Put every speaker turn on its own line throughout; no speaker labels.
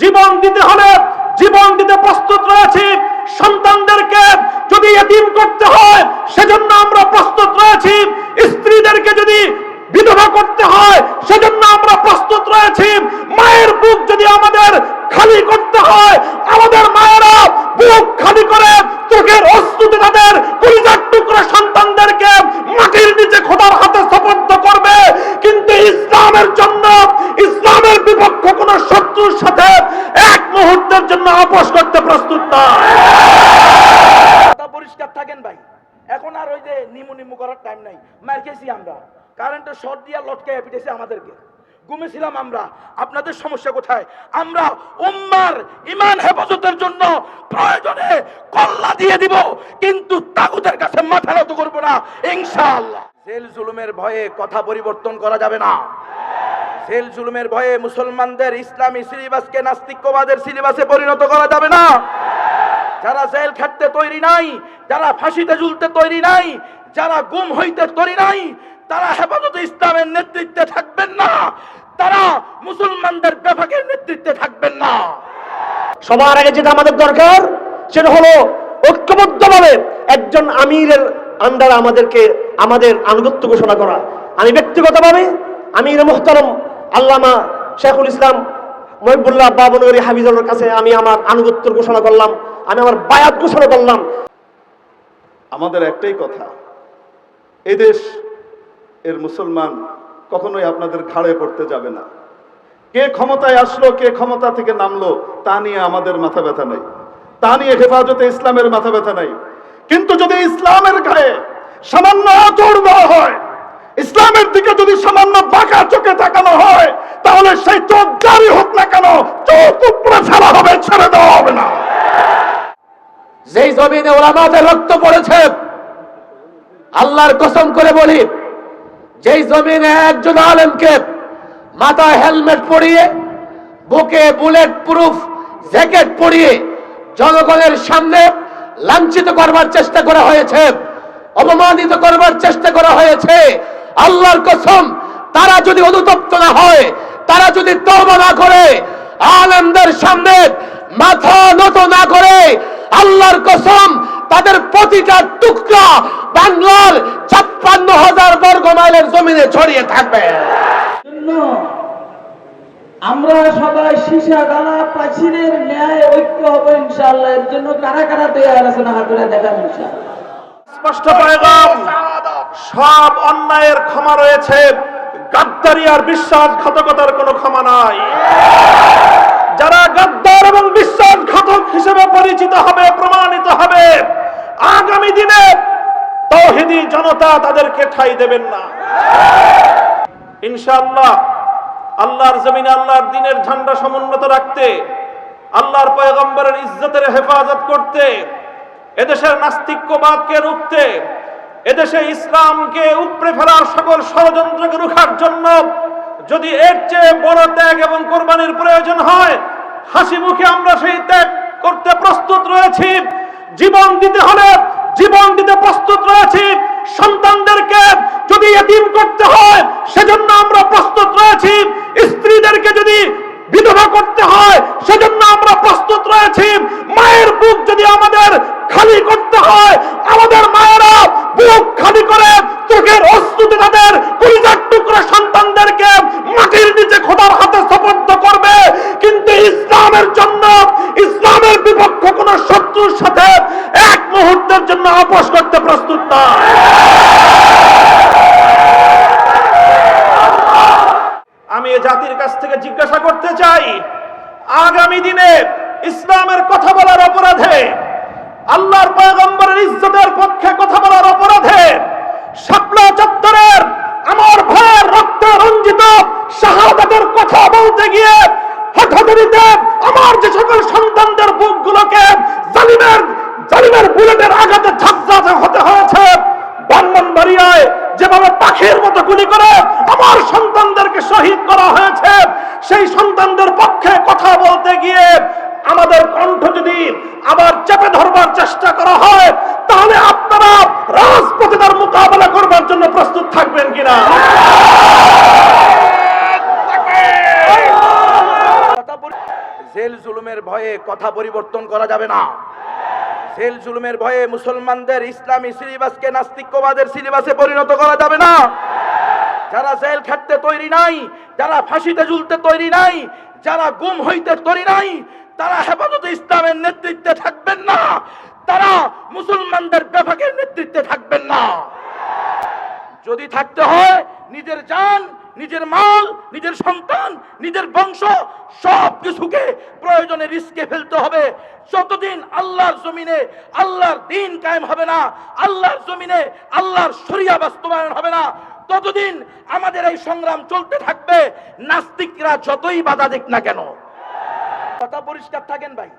জীবন দিতে হলে জীবন দিতে প্রস্তুত রয়েছি। সন্তানদেরকে যদি এতিম করতে হয় সেজন্য আমরা প্রস্তুত রয়েছি। স্ত্রীদেরকে যদি বিধবা করতে হয় সেজন্য আমরা প্রস্তুত রয়েছি। মায়ের বুক যদি আমাদের খালি করতে হয়, আমাদের মায়েরা বুক খালি করে চোখের অশ্রুতে তাদের কলিজার টুকরা সন্তানদেরকে মাটির নিচে খোদার হাতে সুপর্দ করবে। কিন্তু ইসলামের জন্য, ইসলামের বিপক্ষে কোন শত্রুর সাথে এক মুহূর্তের জন্য আপোষ করতে প্রস্তুত না।
পরিষ্কার থাকেন ভাই, এখন আর ওই যে নিমু করার টাইম নাই। মার খেয়েছি আমরা, কারেন্টের শর্ট দিয়া লটকে পিটেছে আমাদেরকে, ঘুমেছিলাম আমরা। আপনাদের সমস্যা কোথায়? আমরা উম্মার ঈমান হেফাজতের জন্য প্রয়োজনে কল্লা দিয়ে দিব, কিন্তু তাগুতের কাছে মাথা নত করব না ইনশাআল্লাহ। জেল জুলুমের ভয়ে কথা পরিবর্তন করা যাবে না। জেল জুলুমের ভয়ে মুসলমানদের ইসলামী সিলেবাসকে নাস্তিক্যবাদের সিলেবাসে পরিণত করা যাবে না। যারা জেল খাটতে তৈরি নাই, যারা ফাঁসিতে ঝুলতে তৈরি নাই, যারা গুম হইতে তৈরি নাই, তারা হেফাজতে ইসলামের নেতৃত্বে থাকবেন না, তারা মুসলমানদের বেফাকের নেতৃত্বে থাকবেন না।
সবার আগে যেটা আমাদের দরকার সেটা হলো ঐক্যবদ্ধভাবে একজন আমিরের আন্ডারে আমাদের আনুগত্য ঘোষণা করা। আমি ব্যক্তিগতভাবে আমির মুহতারম আল্লামা শেখুল ইসলাম মহিবুল্লাহ বাবনগরী হাফিজুল্লাহর কাছে আমি আমার আনুগত্য ঘোষণা করলাম, আমি আমার বায়াত ঘোষণা করলাম।
আমাদের একটাই কথা, এই দেশ এর মুসলমান কখনোই আপনাদের ঘাড়ে পড়তে যাবে না। কে ক্ষমতায় আসলো, কে ক্ষমতা থেকে নামলো, তা নিয়ে আমাদের মাথা ব্যথা নাই, তা নিয়ে হেফাজতে ইসলামের মাথা ব্যথা নাই। কিন্তু যদি ইসলামের গায়ে সামান্য আঁচড় দেওয়া হয়, ইসলামের দিকে যদি সামান্য বাঁকা চোখে তাকানো হয়, তাহলে সেই চোখ জারি হোক না কেন, চোখ উপরে ফেলা হবে, ছেড়ে দেওয়া হবে না।
যেই জমিনে ওলামাদের রক্ত পড়েছে, আল্লাহর কসম করে বলি, যেই জমিনে একজন আলেমকে মাথায় হেলমেট পরিয়ে, বুকে বুলেট প্রুফ জ্যাকেট পরিয়ে জনগণের সামনে লাঞ্ছিত করবার চেষ্টা করা হয়েছে, অপমানিত করবার চেষ্টা করা হয়েছে, আল্লাহর কসম তারা যদি অনুতপ্ত না হয়, তারা যদি তওবা না করে, আলেমদের সামনে মাথা নত না করে, আল্লাহর কসম তাদের প্রতিটা টুকরা বাংলার ৫৬,০০০ বর্গ মাইলের জমিনে ছড়িয়ে থাকবে।
আমরা সবাই সীসা ডালা প্রাচীরের ন্যায় ঐক্য হবো ইনশাআল্লাহ। এর জন্য কারা কারা তৈরি আছেন হাত তুলে দেখান ইনশাআল্লাহ।
স্পষ্ট পয়গাম, সব অন্যায়ের ক্ষমা রয়েছে, গাদ্দারি আর বিশ্বাসঘাতকতার কোনো ক্ষমা নাই। যারা গাদ্দার এবং বিশ্বাসঘাতক হিসেবে পরিচিত হবে, প্রমাণিত হবে, আগামী দিনে তাওহীদি জনতা তাদেরকে ঠাঁই দেবেন না ইনশাআল্লাহ। আল্লাহর জমিনে আল্লাহর দ্বীনের ঝান্ডা সমুন্নত রাখতে, আল্লাহর পয়গম্বরের ইজ্জতের হেফাজত করতে, এদেশের নাস্তিক্যবাদকে রুখতে, এদেশে ইসলামকে উপড়ে ফেলার সকল ষড়যন্ত্রকে রুখার জন্য যদি এর চেয়ে বড় ত্যাগ এবং কোরবানির প্রয়োজন হয়, হাসি মুখে আমরা সেই ত্যাগ করতে প্রস্তুত রয়েছি। জীবন দিতে হলে জীবন দিতে প্রস্তুত রয়েছি। সন্তানদেরকে যদি এতিম করতে হয় সেজন্য আমরা প্রস্তুত রয়েছি। স্ত্রীদেরকে যদি বিধবা করতে হয় সেজন্য আমরা প্রস্তুত রয়েছি। মায়ের বুক যদি আমাদের খালি করতে হয়, আমাদের মায়েরা বুক খালি করে চোখের অশ্রুতে তাদের কলিজার টুকরা সন্তানদেরকে মাটির নিচে খোদার হাতে সুপর্দ করবে। কিন্তু ইসলামের জন্য, ইসলামের বিপক্ষে কোন শত্রুর সাথে এক মুহূর্তের জন্য আপোষ করতে প্রস্তুত না। আমি এ জাতির কাছ থেকে জিজ্ঞাসা করতে চাই, আগামী দিনে ইসলামের কথা বলার অপরাধে, আল্লাহর পয়গম্বরের ইজ্জতের পক্ষে কথা বলার অপরাধে, শাপলা চত্বরের আমার ভাইয়ের রক্তে রঞ্জিত শাহাদাতের কথা বলতে গিয়ে হঠাৎ আমার যে সকল সন্তানদের বুকগুলোকে জালিমের বুলেটের আঘাতে ঝাঁঝাতে হতে হয়েছে, ব্রাহ্মণবাড়িয়ায় যেভাবে পাখির মতো গুলি করে আমার সন্তানদেরকে শহীদ করা হয়েছে, সেই সন্তানদের পক্ষে কথা বলতে গিয়ে আমাদের কণ্ঠ যদি আবার চেপে ধরবার চেষ্টা করা হয়, তাহলে আপনারা রাজপথে তার মোকাবেলা করবার জন্য প্রস্তুত থাকবেন কিনা?
জেল জুলুমের ভয়ে কথা পরিবর্তন করা যাবে না। জেল জুলুমের ভয়ে মুসলমানদের ইসলামী সিলেবাসকে নাস্তিক্যবাদের সিলেবাসে পরিণত করা যাবে না। যারা জেল খাটতে তৈরি নাই, যারা ফাঁসিতে ঝুলতে তৈরি নাই, যারা গুম হইতে তৈরি নাই, তারা হেফাজতে ইসলামের নেতৃত্বে থাকবেন না, তারা মুসলমানদের বেফাকের নেতৃত্বে থাকবেন না। যদি থাকতে হয় নিজের জান, নিজের মাল, নিজের সন্তান, নিজের বংশ সব কিছুকে প্রয়োজনে রিস্কে ফেলতে হবে। যতদিন আল্লাহর জমিনে আল্লাহর দ্বীন কায়েম হবে না, আল্লাহর জমিনে আল্লাহর শরিয়া বাস্তবায়ন হবে না, ততদিন আমাদের এই সংগ্রাম চলতে থাকবে, নাস্তিকরা যতই বাধা দিক না কেন। কথা পরিষ্কার থাকেন ভাই,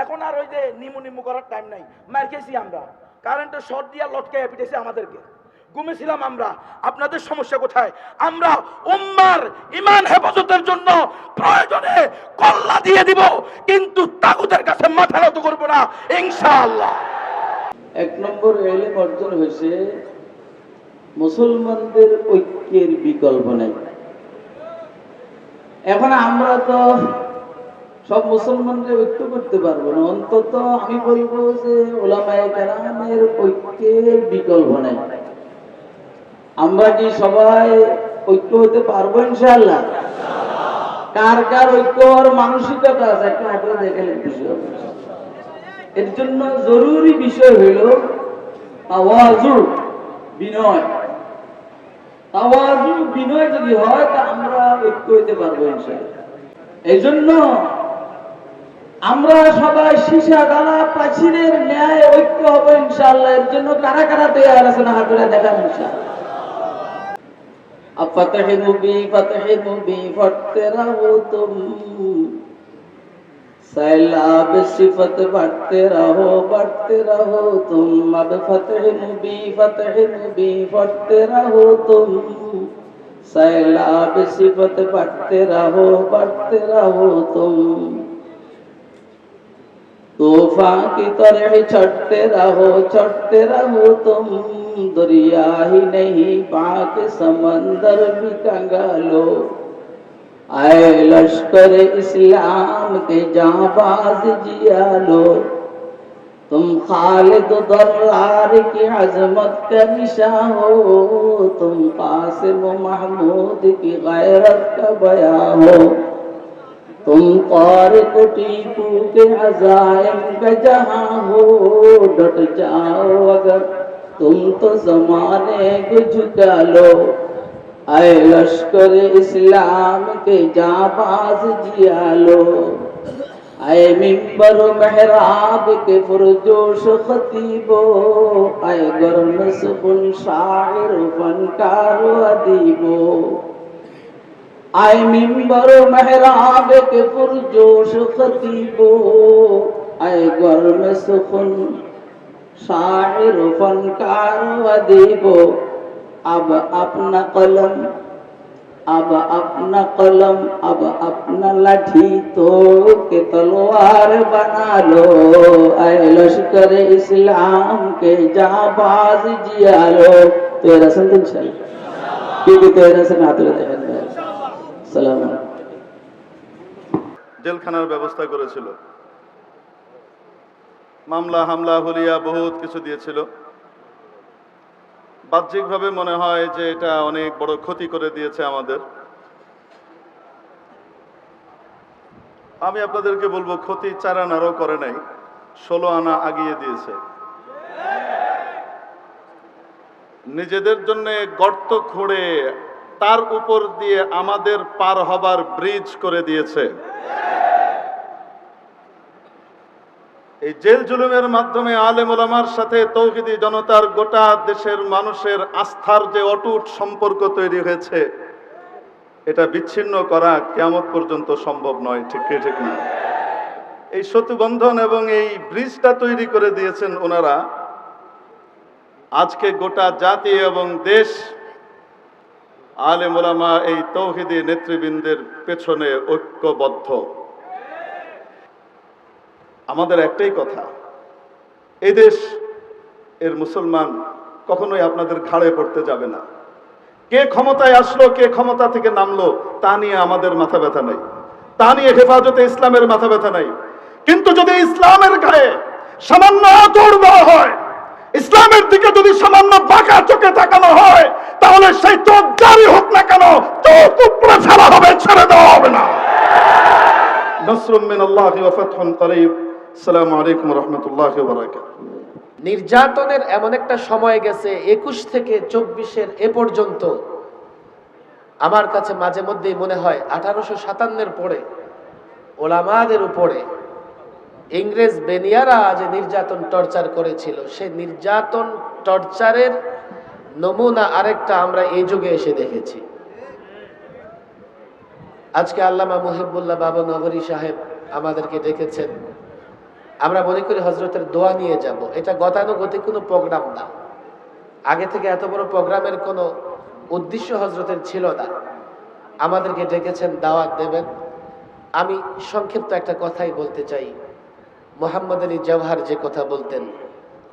এখন আর ওই যে নিমু করার টাইম নাই। মার খেয়েছি আমরা, কারেন্টের শর্ট দিয়া লটকে পিটেছে আমাদেরকে, ঘুমেছিলাম আমরা। আপনাদের সমস্যা কোথায়? আমরা উম্মার ঈমান হেফাজতের জন্য প্রয়োজনে কল্লা দিয়ে দিব, কিন্তু তাগুতের কাছে মাথা নত করব না ইনশাআল্লাহ।
এক নম্বর এলেম অর্জন হয়েছে, মুসলমানদের ঐক্যের বিকল্প নাই। এখন আমরা তো সব মুসলমানদের ঐক্য করতে পারবো না, অন্তত আমি বলবো যে ওলামায়ে কেরামের ঐক্যের বিকল্প নাই। আমরা কি সবাই ঐক্য হতে পারবো ইনশাআল্লাহ? কার কার ঐক্য হওয়ার মানসিকতা আছে একটা হাতে দেখালে খুশি হবে। এর জন্য জরুরি বিষয় হইল তাওয়াজু, বিনয়। তাওয়াজু, বিনয় যদি হয় তা আমরা ঐক্য হতে পারবো ইনশাআল্লাহ। এই জন্য আমরা সবাই সীসা ডালা প্রাচীরের ন্যায় ঐক্য হবো ইনশাআল্লাহ। এর জন্য কারা কারা তৈরি আছেন হাতুড়ে দেখান ইনশাআল্লাহ। अब फतह मुबी फटते रहो तुम, सैलाब सिफत बढ़ते रहो तुम। अब फतह मुबी फटते रहो तुम, सैलाब सिफत बढ़ते रहो तुम। तूफान की तरह छटते रहो तुम, दरिया ही नहीं पाक समंदर भी कंगालो। आए लश्कर इस्लाम के जांबाज जियालो, तुम खालिद दर्रार की अजमत का निशान हो, तुम कासिम महमूद की गैरत का बयान हो, तुम तारिक टीपू के अज़ाइम का जहां हो। डट जाओ अगर तुम तो ज़माने को झुका लो, आए लश्कर इस्लाम के जाबाज जिया लो। आए मिंबर मेहराब के पुरजोश खतीबो, आए गर्म सुबुन शायर फनकार अदीबो। आए मिंबर मेहराब के पुरजोश खतीबो, आए गर्म सुखुन शायर फनकार अदीबो। अब अपना कलम अब अपना लाठी तोड़ के तलवार बना लो, आए लश्कर इस्लाम के जाबाज जिया लो। तेरा संत इंशाअल्लाह, क्योंकि तेरा से नातुल देखें। সালাম।
জেলখানার ব্যবস্থা করেছিল, মামলা হামলা হুলিয়া বহুত কিছু দিয়েছিল। বাহ্যিকভাবে মনে হয় যে এটা অনেক বড় ক্ষতি করে দিয়েছে আমাদের। আমি আপনাদেরকে বলবো ক্ষতি 4 আনারও করে নাই, 16 আনা আগিয়ে দিয়েছে। নিজেদের জন্য গর্ত খুঁড়ে তার উপর দিয়ে আমাদের পার হবার ব্রিজ করে দিয়েছে। এই জেল জুলুমের মাধ্যমে আলেম ওলামার সাথে তৌহিদি জনতার গোটা দেশের মানুষের আস্থার যে অটুট সম্পর্ক তৈরি হয়েছে, এটা বিচ্ছিন্ন করা কিয়ামত পর্যন্ত সম্ভব নয়। ঠিক না? এই সেতুবন্ধন এবং এই ব্রিজটা তৈরি করে দিয়েছেন ওনারা। আজকে গোটা জাতি এবং দেশ আলেম ওলামা এই তৌহিদি নেতৃবৃন্দের পেছনে ঐক্যবদ্ধ। আমাদের একটাই কথা, এই দেশ এর মুসলমান কখনোই আপনাদের ঘাড়ে পড়তে যাবে না। কে ক্ষমতায় আসলো, কে ক্ষমতা থেকে নামলো, তা নিয়ে আমাদের মাথা ব্যথা নেই। তা নিয়ে হেফাজতে ইসলামের মাথা ব্যথা নাই। কিন্তু যদি ইসলামের গায়ে সামান্য আতর দেওয়া হয়, ইসলামের দিকে যদি সামান্য বাঁকা চোখে তাকানো হয়, তাহলে সেই চোখ জারি হোক না কেন, চোখ উপড়ে ফেলা হবে, ছেড়ে দেওয়া হবে না। নসরুম মিনাল্লাহি ওয়া ফাতহুন করিব। আসসালামু আলাইকুম ওয়া রাহমাতুল্লাহি ওয়া বারাকাতুহু।
নির্যাতনের এমন একটা সময় গেছে 21 থেকে 24-এর এ পর্যন্ত, আমার কাছে মাঝে মধ্যেই মনে হয় 1857-এর পরে ওলামাদের উপরে ইংরেজ বেনিয়ারা যে নির্যাতন টর্চার করেছিল, সেই নির্যাতন টর্চারের নমুনা আরেকটা আমরা এই যুগে এসে দেখেছি। আজকে আল্লামা মুহিবুল্লাহ বাবা নগরী সাহেব আমাদেরকে ডেকেছেন, আমরা মনে করি হজরতের দোয়া নিয়ে যাব। এটা গতানুগতিক কোনো প্রোগ্রাম না, আগে থেকে এত বড় প্রোগ্রামের কোনো উদ্দেশ্য হজরতের ছিল না। আমাদেরকে ডেকেছেন, দাওয়াত দেবেন। আমি সংক্ষিপ্ত একটা কথাই বলতে চাই। মোহাম্মদ আলী জওহার যে কথা বলতেন,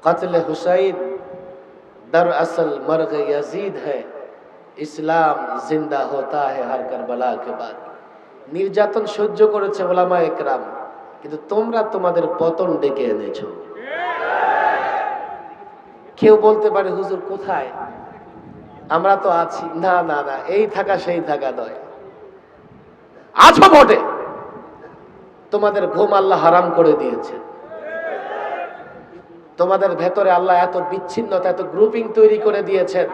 কাতলে হুসাইন দর আসল মরগ ইয়াজিদ হ্যায়, ইসলাম জিন্দা হোতা হ্যায় হর কারবালা কে বাদ। নির্যাতন সহ্য করেছে ওলামা একরাম, কিন্তু তোমরা তোমাদের পতন ডেকে এনেছো। কেউ বলতে পারে হুজুর কোথায়, আমরা তো আছি। না না না, এই থাকা সেই থাকা নয়, আছো বটে, তোমাদের ঘুম আল্লাহ হারাম করে দিয়েছে। তোমাদের ভেতরে আল্লাহ এত বিচ্ছিন্নতা, এত গ্রুপিং তৈরি করে দিয়েছেন।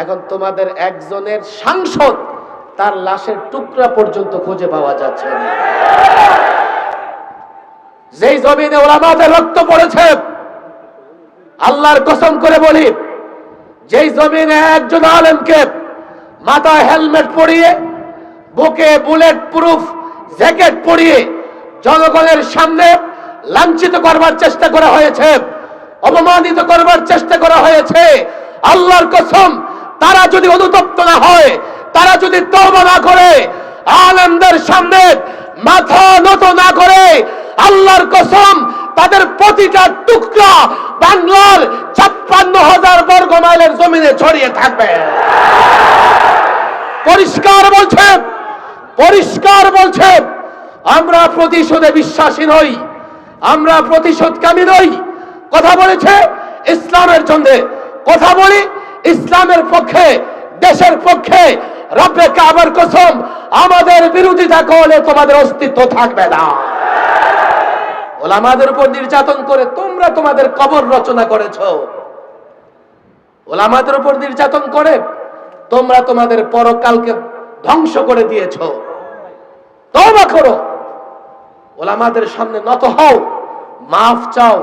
এখন তোমাদের একজনের সাংসদ, তার লাশের টুকরা পর্যন্ত খুঁজে পাওয়া যাচ্ছে না। যেই জমিনে ওলামাদের রক্ত পড়েছে, আল্লাহর কসম করে বলি, যেই জমিনে একজন আলেমকে মাথায় হেলমেট পরিয়ে, বুকে বুলেট প্রুফ জ্যাকেট পরিয়ে জনগণের সামনে লাঞ্ছিত করবার চেষ্টা করা হয়েছে, অপমানিত করবার চেষ্টা করা হয়েছে, আল্লাহর কসম, তারা যদি অনুতপ্ত না হয়, তারা যদি তওবা না করে, আলেমদের সামনে মাথা নত না করে, আল্লাহর কসম, তাদের প্রতিটা টুকরা বাংলার 56,000 বর্গ মাইলের জমিনে ছড়িয়ে থাকবে। পরিষ্কার বলছে, পরিষ্কার বলছে, আমরা প্রতিশোধে বিশ্বাসী নই, আমরা প্রতিশোধকামী নই। কথা বলেছে ইসলামের জন্য, কথা বলি ইসলামের পক্ষে, দেশের পক্ষে। রব্বে কাবার কসম, আমাদের বিরোধিতা করলে তোমাদের অস্তিত্ব থাকবে না। ওলামাদের উপর নির্যাতন করে তোমরা তোমাদের কবর রচনা করেছো। ওলামাদের উপর নির্যাতন করে তোমরা তোমাদের পরকালকে ধ্বংস করে দিয়েছো। তওবা করো, ওলামাদের সামনে নত হও, মাফ চাও,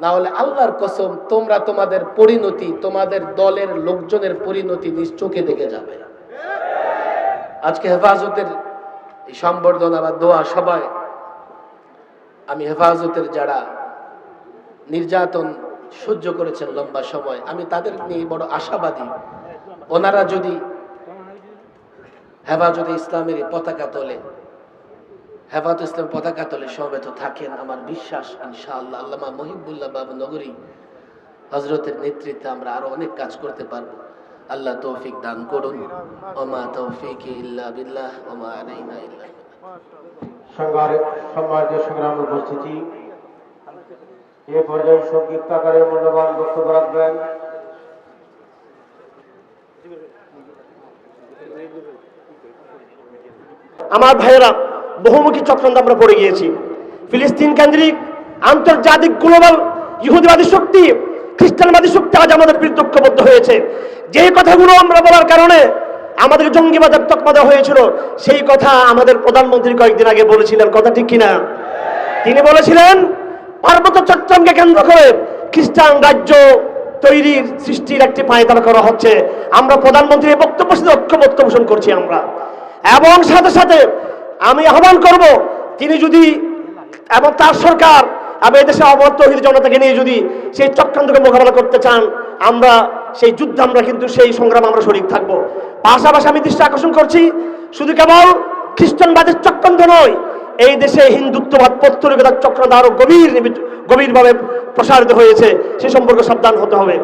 না হলে আল্লাহর কসম তোমরা তোমাদের পরিণতি, তোমাদের দলের লোকজনের পরিণতি নিজ চোখে দেখে যাবে। আজকে হেফাজতের এই সম্বর্ধনা বা দোয়া সবাই, আমি হেফাজতের যারা নির্যাতন সহ্য করেছেন লম্বা সময়, আমি তাদের নিয়ে বড় আশাবাদী। ওনারা যদি হেফাজতে ইসলামের পতাকা তোলে, হেফাজত ইসলাম পতাকা তোলে সমবেত থাকেন, আমার বিশ্বাস ইনশাআল্লাহ আল্লামা মুহিবুল্লাহ বাবু নগরী হযরতের নেতৃত্বে আমরা আরো অনেক কাজ করতে পারবো। আল্লাহ তৌফিক দান করুন। ওমা তৌফিকি ইল্লা বিল্লাহ ওমা আলাইনা ইল্লা
সম্মানিত সংগ্রামের উপস্থিতি, এ পর্যায়ে সংক্ষিপ্ত আকারে মূল্যবান বক্তব্য রাখবেন
আমার ভাইয়েরা। বহুমুখী চক্রান্ত আমরা পড়ে গিয়েছি। ফিলিস্তিন কেন্দ্রিক আন্তর্জাতিক গ্লোবাল ইহুদিবাদী শক্তি, খ্রিস্টানবাদী শক্তি আজ আমাদের বিরুদ্ধে ঐক্যবদ্ধ হয়েছে। যে কথাগুলো আমরা বলার কারণে আমাদের জঙ্গিবাদের তকমা দেওয়া হয়েছিল, সেই কথা আমাদের প্রধানমন্ত্রী কয়েকদিন আগে বলেছিলেন, কথা ঠিক কিনা? তিনি বলেছিলেন পার্বত্য চট্টগ্রামকে কেন্দ্র করে খ্রিস্টান রাজ্য তৈরির সৃষ্টির একটি পায়তারা করা হচ্ছে। আমরা প্রধানমন্ত্রীর বক্তব্য সাথে ঐক্যমত পোষণ করছি আমরা, এবং সাথে সাথে আমি আহ্বান করব, তিনি যদি এবং তার সরকার এবং এদেশে অবৈধ তৌহিদ জনতাকে নিয়ে যদি সেই চক্রান্তকে মোকাবেলা করতে চান, আমরা সেই যুদ্ধে, আমরা কিন্তু সেই সংগ্রাম আমরা শরীক থাকবো। পাশাপাশি আমি দৃষ্টি আকর্ষণ করছি, শুধু কেবল খ্রিস্টানবাদের চক্রান্ত নয়, এই দেশে হিন্দুত্ববাদ, পৌত্তলিকতার চক্রান্ত আরো গভীরভাবে প্রসারিত হয়েছে, সে সম্পর্কে সাবধান হতে হবে।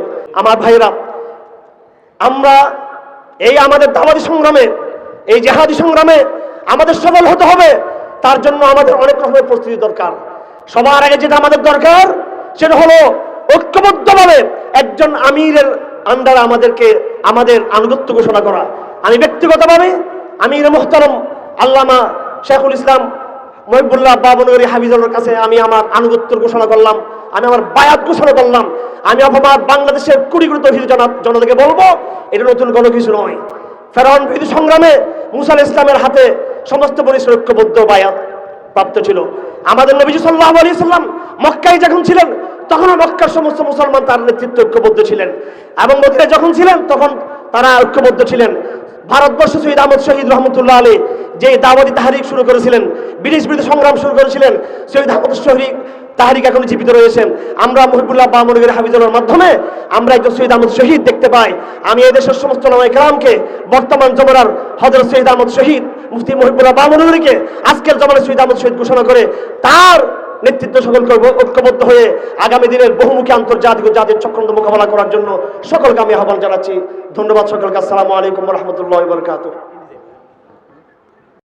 আমার ভাইরা, আমরা এই আমাদের দাওয়াতি সংগ্রামে, এই জেহাদি সংগ্রামে আমাদের সফল হতে হবে, তার জন্য আমাদের অনেক রকমের প্রস্তুতি দরকার। সবার আগে যেটা আমাদের দরকার সেটা হলো ঐক্যবদ্ধভাবে একজন আমিরের আন্ডারে আমাদের আনুগত্য ঘোষণা করা। আমি ব্যক্তিগতভাবে আমির মুহতারম আল্লামা শেখুল ইসলাম মহিবুল্লাহ বাবনগরী হাফিজুল্লাহর কাছে আমি আমার আনুগত্য ঘোষণা করলাম, আমি আমার বায়াত ঘোষণা করলাম। আমি আমার বাংলাদেশের কোটি কোটি তৌহিদ জনতাকে বলবো, এটা নতুন কোনো কিছু নয়। ফেরাউন বিরোধী সংগ্রামে মুসা আলাইহিস সালামের হাতে সমস্ত বনিস ঐক্যবদ্ধ বায়াত প্রাপ্ত ছিল। আমাদের নবী সাল্লাল্লাহু আলাইহি সাল্লাম মক্কায় যখন ছিলেন তখনও মক্কার সমস্ত মুসলমান তার নেতৃত্বে ঐক্যবদ্ধ ছিলেন, এবং মদিনায় যখন ছিলেন তখন তারা ঐক্যবদ্ধ ছিলেন। ভারতবর্ষ শহীদ আহমদ শহীদ রহমতুল্লাহ আলী যে দাওয়াতি তাহরিক শুরু করেছিলেন, ব্রিটিশ বিরোধী সংগ্রাম শুরু করেছিলেন, শহীদ আহমদ শহীদ তাহরিক এখন জীবিত রয়েছেন। আমরা মুহিবুল্লাহ বামনগরী হাফিজুল্লাহর মাধ্যমে আমরা একজন শহীদ আহমদ শহীদ দেখতে পাই। আমি এই দেশের সমস্ত ওলামায়ে কেরামকে, বর্তমান জমানার হযরত শহীদ আহমদ শহীদ মুফতি মুহিবুল্লাহ বামনগরীকে আজকের জমানার শহীদ আহমদ শহীদ ঘোষণা করে তার নেতৃত্ব সকল করব ঐক্যবদ্ধ হয়ে আগামী দিনের বহুমুখী আন্তর্জাতিক ও জাতির চক্রান্ত মোকাবেলা করার জন্য সকলকে আমি আহ্বান জানাচ্ছি। ধন্যবাদ সকলকে। আসসালামু আলাইকুম ওয়া রাহমাতুল্লাহি ওয়া বারাকাতুহু।